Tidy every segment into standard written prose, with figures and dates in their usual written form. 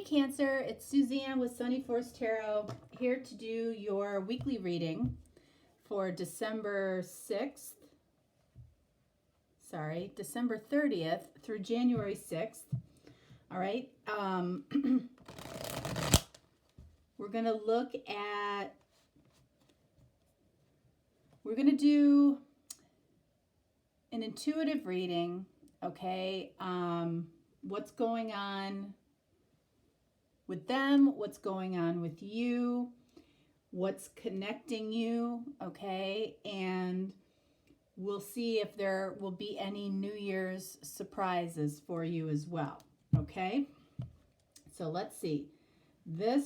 Cancer, it's Suzanne with Sunny Force Tarot here to do your weekly reading for December 30th through January 6th. All right. We're going to do an intuitive reading, okay? What's going on with them, what's going on with you, what's connecting you, okay? And we'll see if there will be any New Year's surprises for you as well, okay? So let's see. The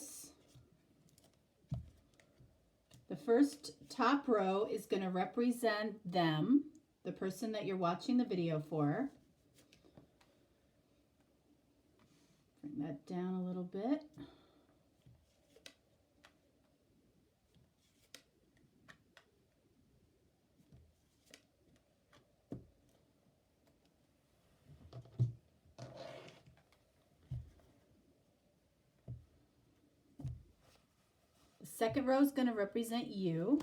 first top row is going to represent them, the person that you're watching the video for. Bring that down a little bit. The second row is going to represent you.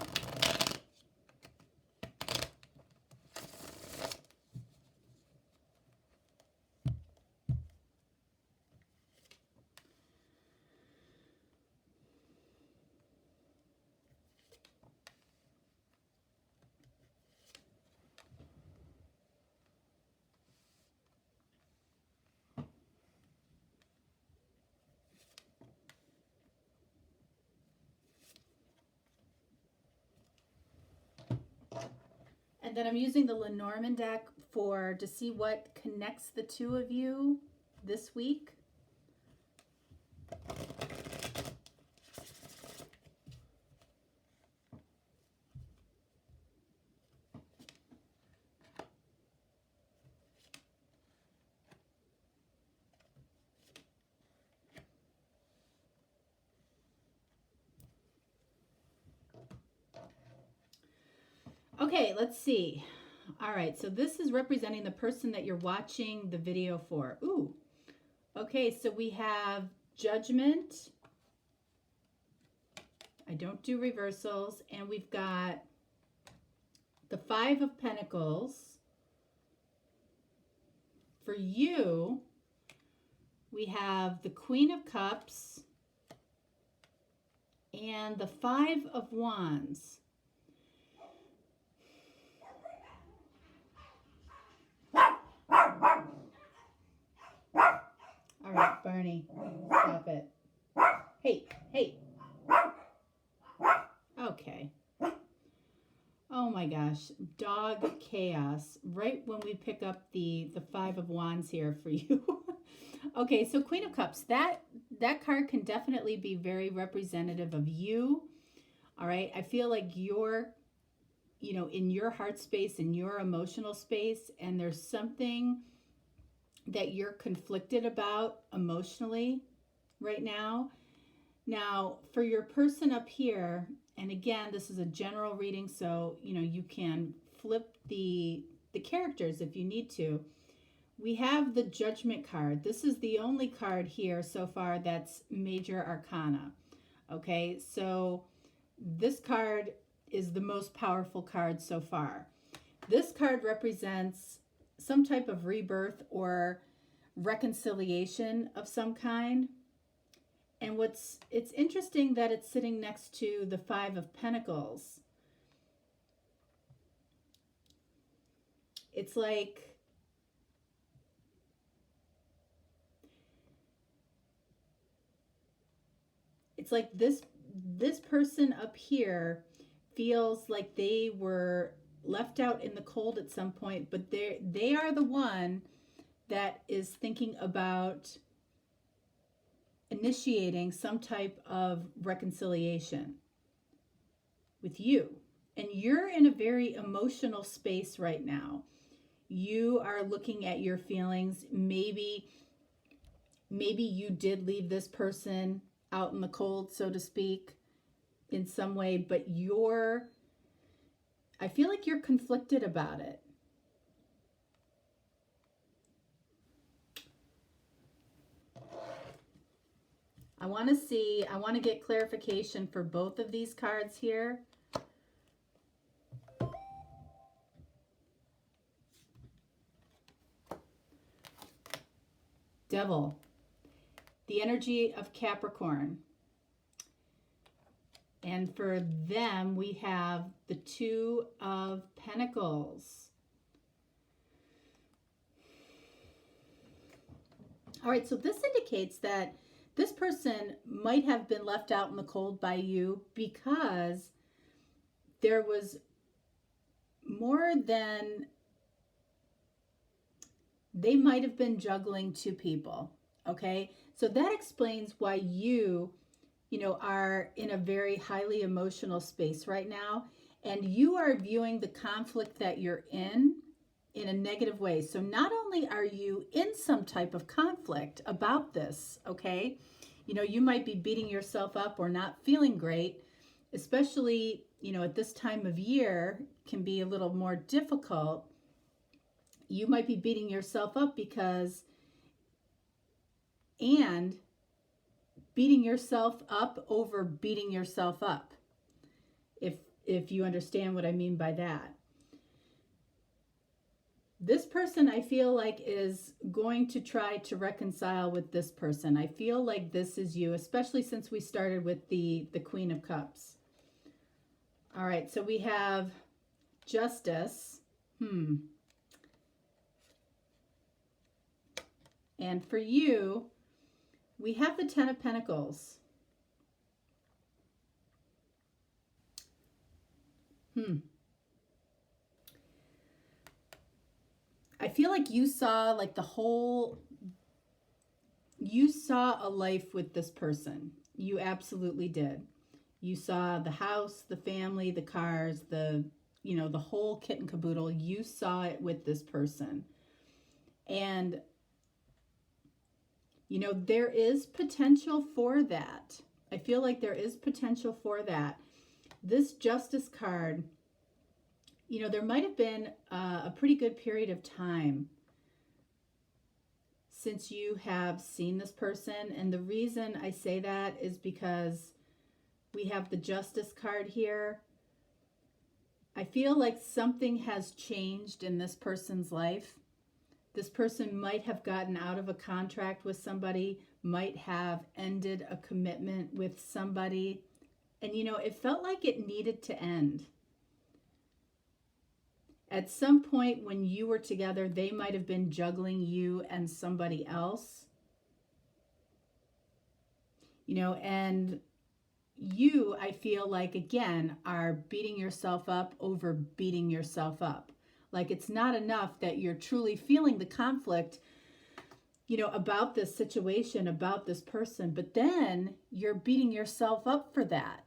And then I'm using the Lenormand deck to see what connects the two of you this week. Okay, let's see. All right, so this is representing the person that you're watching the video for. Ooh, okay, so we have Judgment. I don't do reversals. And we've got the Five of Pentacles. For you, we have the Queen of Cups and the Five of Wands. All right, Barney, stop it. Hey, hey. Okay. Oh my gosh, dog chaos. Right when we pick up the Five of Wands here for you. Okay, so Queen of Cups, that card can definitely be very representative of you. All right, I feel like you're, in your heart space, in your emotional space, and there's something that you're conflicted about emotionally right now. Now, for your person up here, and again, this is a general reading, so, you can flip the characters if you need to. We have the Judgment card. This is the only card here so far that's major arcana. Okay, so this card is the most powerful card so far. This card represents some type of rebirth or reconciliation of some kind. And it's interesting that it's sitting next to the Five of Pentacles. It's like this person up here feels like they were left out in the cold at some point, but they are the one that is thinking about initiating some type of reconciliation with you. And you're in a very emotional space right now. You are looking at your feelings. Maybe you did leave this person out in the cold, so to speak, in some way, but I feel like you're conflicted about it. I want to get clarification for both of these cards here. Devil, the energy of Capricorn. And for them, we have the Two of Pentacles. All right, so this indicates that this person might have been left out in the cold by you because there was more than, they might have been juggling two people, okay? So that explains why you are in a very highly emotional space right now, and you are viewing the conflict that you're in a negative way. So not only are you in some type of conflict about this, okay? You might be beating yourself up or not feeling great, especially, at this time of year can be a little more difficult. You might be beating yourself up and beating yourself up over beating yourself up. If you understand what I mean by that. This person, I feel like, is going to try to reconcile with this person. I feel like this is you, especially since we started with the Queen of Cups. All right, so we have Justice. And for you, we have the Ten of Pentacles. I feel like you saw you saw a life with this person. You absolutely did. You saw the house, the family, the cars, the whole kit and caboodle. You saw it with this person. And, there is potential for that. I feel like there is potential for that. This Justice card, there might have been a pretty good period of time since you have seen this person. And the reason I say that is because we have the Justice card here. I feel like something has changed in this person's life. This person might have gotten out of a contract with somebody, might have ended a commitment with somebody. And, it felt like it needed to end. At some point when you were together, they might have been juggling you and somebody else. And you, I feel like, again, are beating yourself up over beating yourself up. Like, it's not enough that you're truly feeling the conflict, about this situation, about this person, but then you're beating yourself up for that.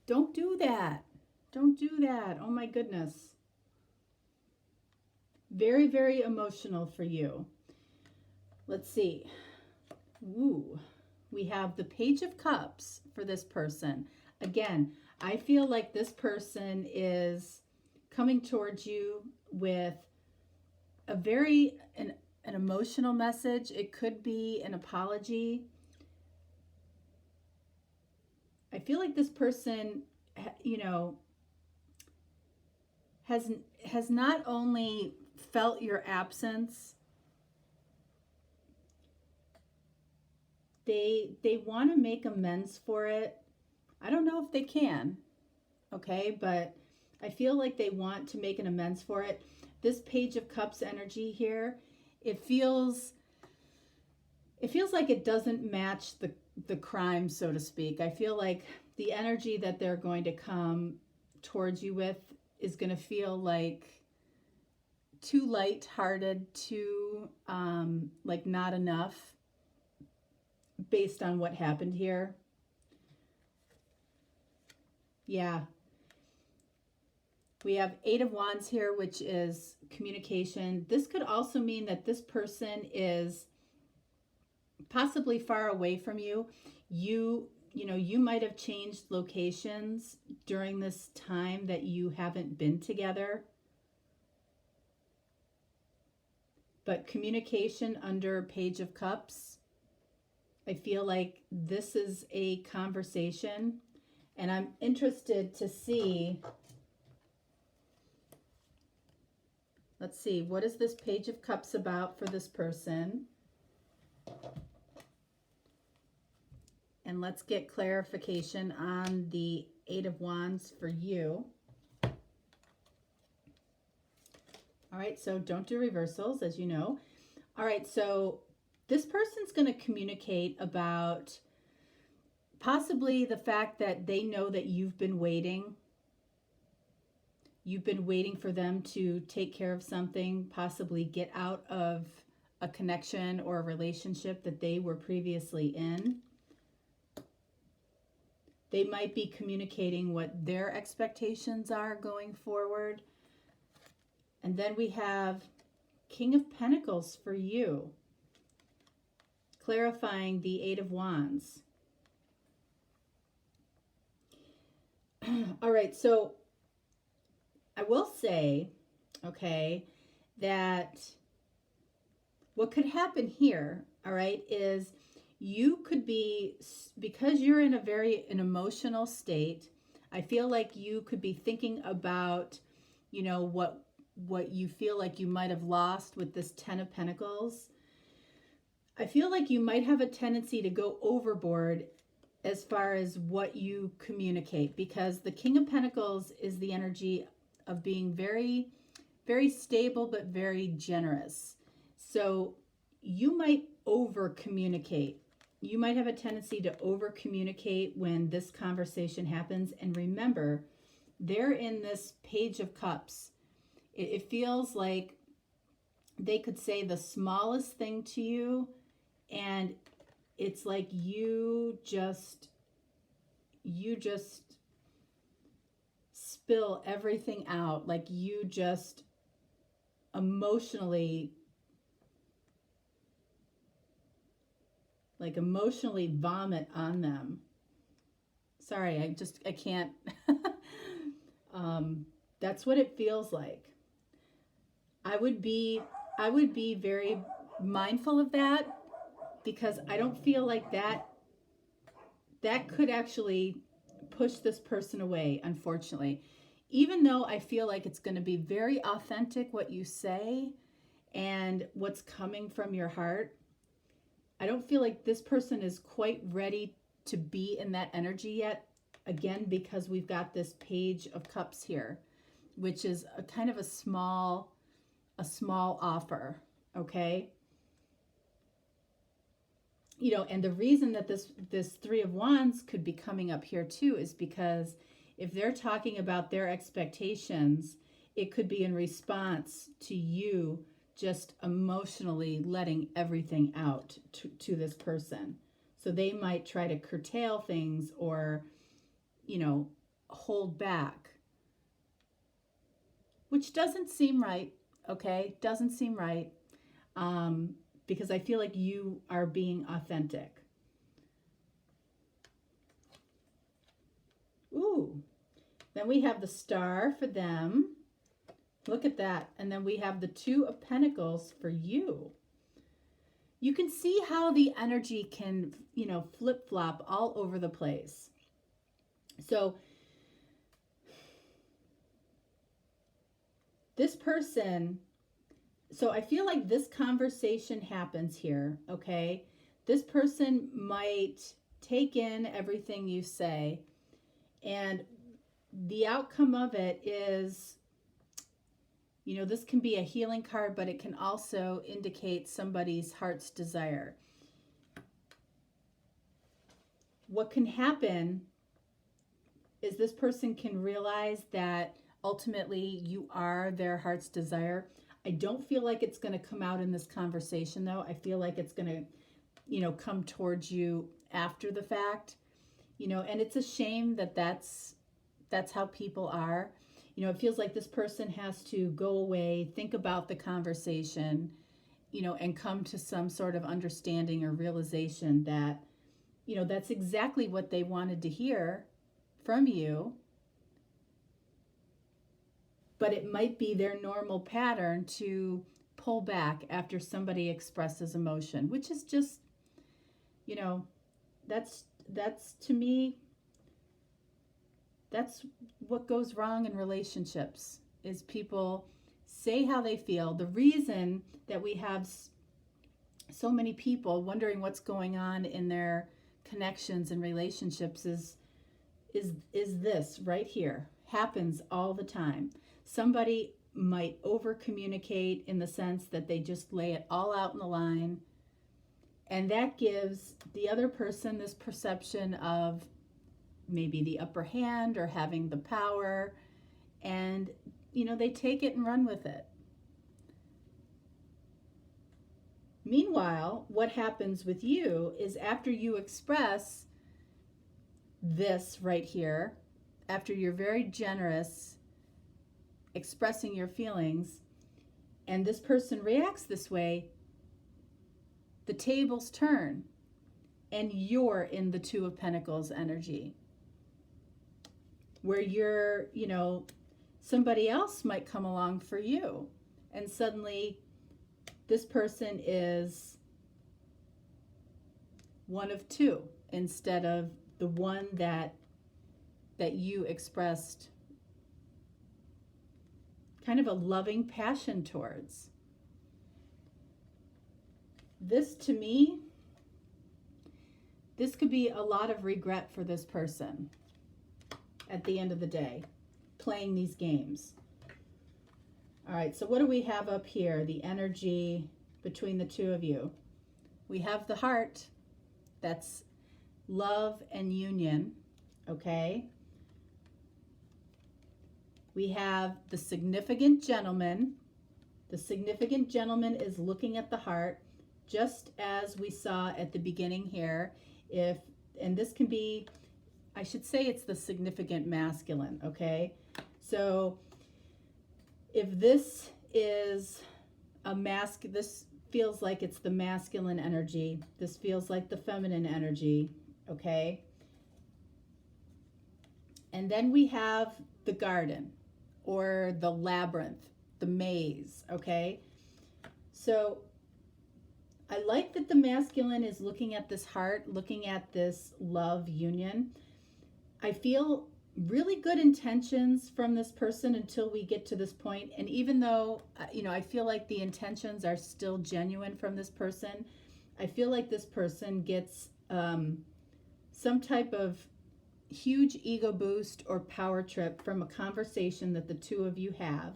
Don't do that. Don't do that. Oh my goodness. Very, very emotional for you. Let's see. Ooh, we have the Page of Cups for this person. Again, I feel like this person is coming towards you with a an emotional message. It could be an apology. I feel like this person, has not only felt your absence, they want to make amends for it. I don't know if they can, okay, but I feel like they want to make an amends for it. This Page of Cups energy here, it feels like it doesn't match the crime, so to speak. I feel like the energy that they're going to come towards you with is going to feel like too light-hearted, too like not enough based on what happened here. Yeah. We have Eight of Wands here, which is communication. This could also mean that this person is possibly far away from you. You might have changed locations during this time that you haven't been together. but communication under Page of Cups, I feel like this is a conversation, and I'm interested to see, let's see, what is this Page of Cups about for this person? And let's get clarification on the Eight of Wands for you. All right, so don't do reversals, as you know. All right, so this person's going to communicate about possibly the fact that they know that you've been waiting. You've been waiting for them to take care of something, possibly get out of a connection or a relationship that they were previously in. They might be communicating what their expectations are going forward. And then we have King of Pentacles for you, clarifying the Eight of Wands. All right, so I will say, okay, that what could happen here, all right, is you could be, because you're in an emotional state, I feel like you could be thinking about, you know, what you feel like you might have lost with this Ten of Pentacles. I feel like you might have a tendency to go overboard as far as what you communicate, because the King of Pentacles is the energy of being very, very stable, but very generous. So you might over communicate. You might have a tendency to over communicate when this conversation happens. And remember, they're in this Page of Cups. It feels like they could say the smallest thing to you, and it's like you just spill everything out, like you just emotionally vomit on them. Sorry, I can't. That's what it feels like. I would be very mindful of that, because I don't feel like that could actually push this person away, unfortunately. Even though I feel like it's going to be very authentic what you say and what's coming from your heart, I don't feel like this person is quite ready to be in that energy yet. Again, because we've got this Page of Cups here, which is a kind of a small offer, okay? You know, and the reason that this Three of Wands could be coming up here too is because if they're talking about their expectations, it could be in response to you just emotionally letting everything out to this person. So they might try to curtail things or, you know, hold back, which doesn't seem right, okay? Doesn't seem right, because I feel like you are being authentic. Ooh, then we have the Star for them. Look at that. And then we have the Two of Pentacles for you. You can see how the energy can, you know, flip-flop all over the place. So this person, so I feel like this conversation happens here, okay? This person might take in everything you say, and the outcome of it is, you know, this can be a healing card, but it can also indicate somebody's heart's desire. What can happen is this person can realize that ultimately you are their heart's desire. I don't feel like it's going to come out in this conversation, though. I feel like it's going to, you know, come towards you after the fact, you know, and it's a shame that that's how people are. You know, it feels like this person has to go away, think about the conversation, you know, and come to some sort of understanding or realization that, you know, that's exactly what they wanted to hear from you. But it might be their normal pattern to pull back after somebody expresses emotion, which is just, you know, that's to me, that's what goes wrong in relationships, is people say how they feel. The reason that we have so many people wondering what's going on in their connections and relationships is this right here. Happens all the time. Somebody might over communicate in the sense that they just lay it all out in the line, and that gives the other person this perception of maybe the upper hand or having the power, and you know, they take it and run with it. Meanwhile, what happens with you is after you express this right here, after you're very generous expressing your feelings, and this person reacts this way, the tables turn and you're in the Two of Pentacles energy, where you're, you know, somebody else might come along for you, and suddenly this person is one of two instead of the one that you expressed kind of a loving passion towards. This, to me, this could be a lot of regret for this person at the end of the day, playing these games. All right, so what do we have up here? The energy between the two of you. We have the heart. That's love and union, okay? We have the significant gentleman. The significant gentleman is looking at the heart, just as we saw at the beginning here. And this can be, I should say it's the significant masculine, okay? So if this is this feels like it's the masculine energy. This feels like the feminine energy, okay? And then we have the garden or the labyrinth, the maze, okay? So I like that the masculine is looking at this heart, looking at this love union. I feel really good intentions from this person until we get to this point. And even though, you know, I feel like the intentions are still genuine from this person, I feel like this person gets some type of huge ego boost or power trip from a conversation that the two of you have.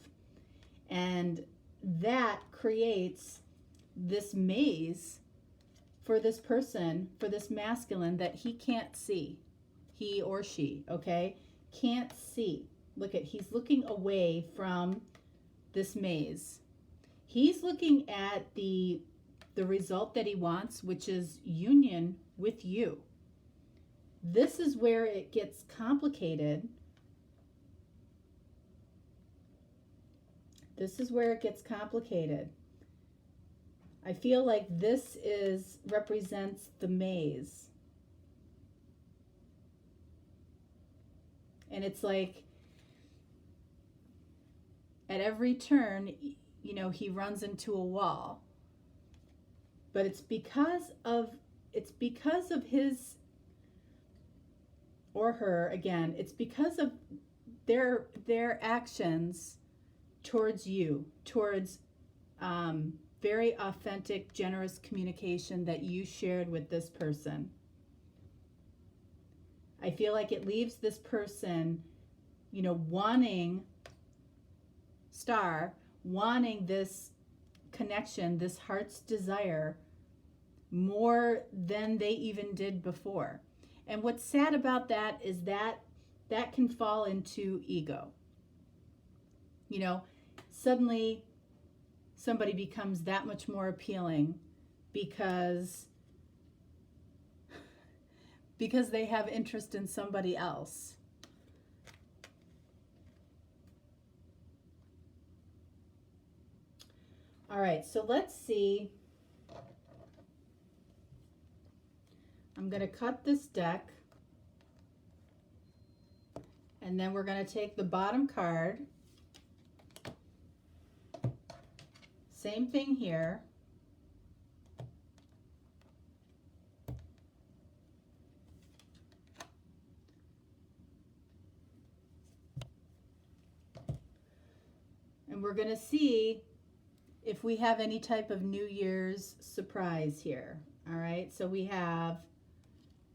And that creates this maze for this person, for this masculine, that he can't see. He or she, okay, can't see. Look at, he's looking away from this maze. He's looking at the result that he wants, which is union with you. This is where it gets complicated. This is where it gets complicated. I feel like this represents the maze. And it's like at every turn, you know, he runs into a wall. But it's because of his or her, again, it's because of their actions towards you, towards very authentic, generous communication that you shared with this person. I feel like it leaves this person, you know, wanting this connection, this heart's desire, more than they even did before. And what's sad about that is that can fall into ego. You know, suddenly somebody becomes that much more appealing because they have interest in somebody else. All right, so let's see. I'm going to cut this deck, and then we're going to take the bottom card, Same thing here. And we're going to see if we have any type of New Year's surprise here. All right, so we have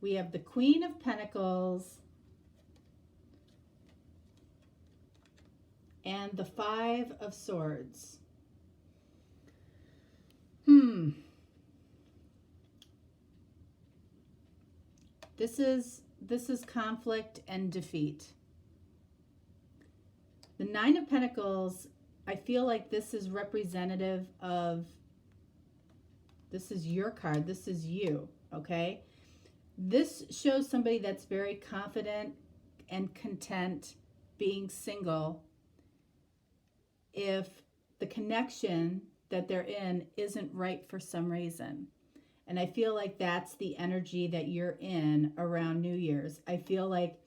the Queen of Pentacles and the Five of Swords. This is conflict and defeat. The Nine of Pentacles, I feel like this is representative of, this is your card, this is you, okay? This shows somebody that's very confident and content being single if the connection that they're in isn't right for some reason. And I feel like that's the energy that you're in around New Year's. I feel like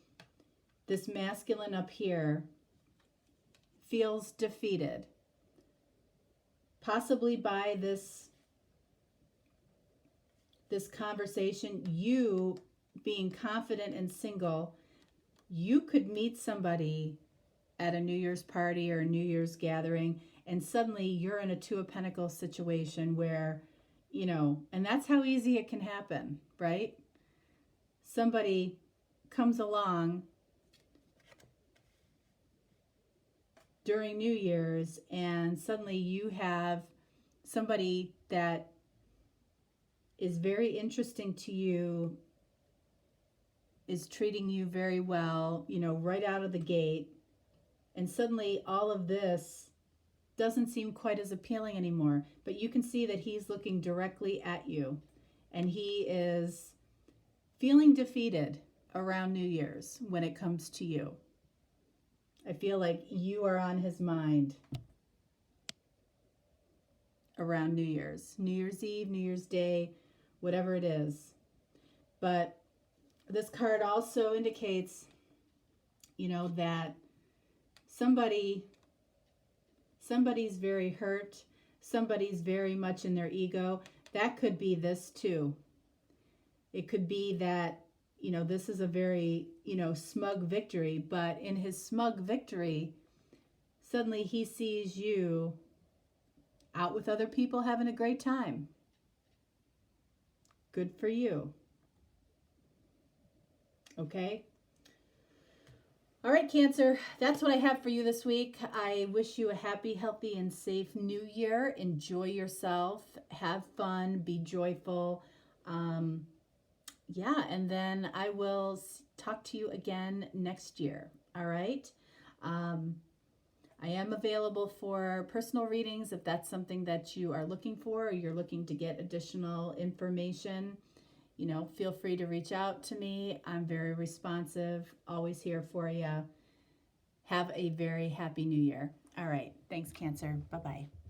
this masculine up here feels defeated, possibly by this conversation. You being confident and single, you could meet somebody at a New Year's party or a New Year's gathering, and suddenly you're in a Two of Pentacles situation where, you know, and that's how easy it can happen, right? Somebody comes along during New Year's and suddenly you have somebody that is very interesting to you, is treating you very well, you know, right out of the gate. And suddenly all of this doesn't seem quite as appealing anymore. But you can see that he's looking directly at you. And he is feeling defeated around New Year's when it comes to you. I feel like you are on his mind around New Year's. New Year's Eve, New Year's Day, whatever it is. But this card also indicates, you know, that somebody's very hurt. Somebody's very much in their ego. That could be this too. It could be that, you know, this is a very, you know, smug victory, but in his smug victory, suddenly he sees you out with other people having a great time. Good for you. Okay? All right, Cancer, that's what I have for you this week. I wish you a happy, healthy, and safe new year. Enjoy yourself. Have fun. Be joyful. Yeah, and then I will talk to you again next year. All right? I am available for personal readings if that's something that you are looking for or you're looking to get additional information. You know, feel free to reach out to me. I'm very responsive, always here for you. Have a very happy new year. All right. Thanks, Cancer. Bye-bye.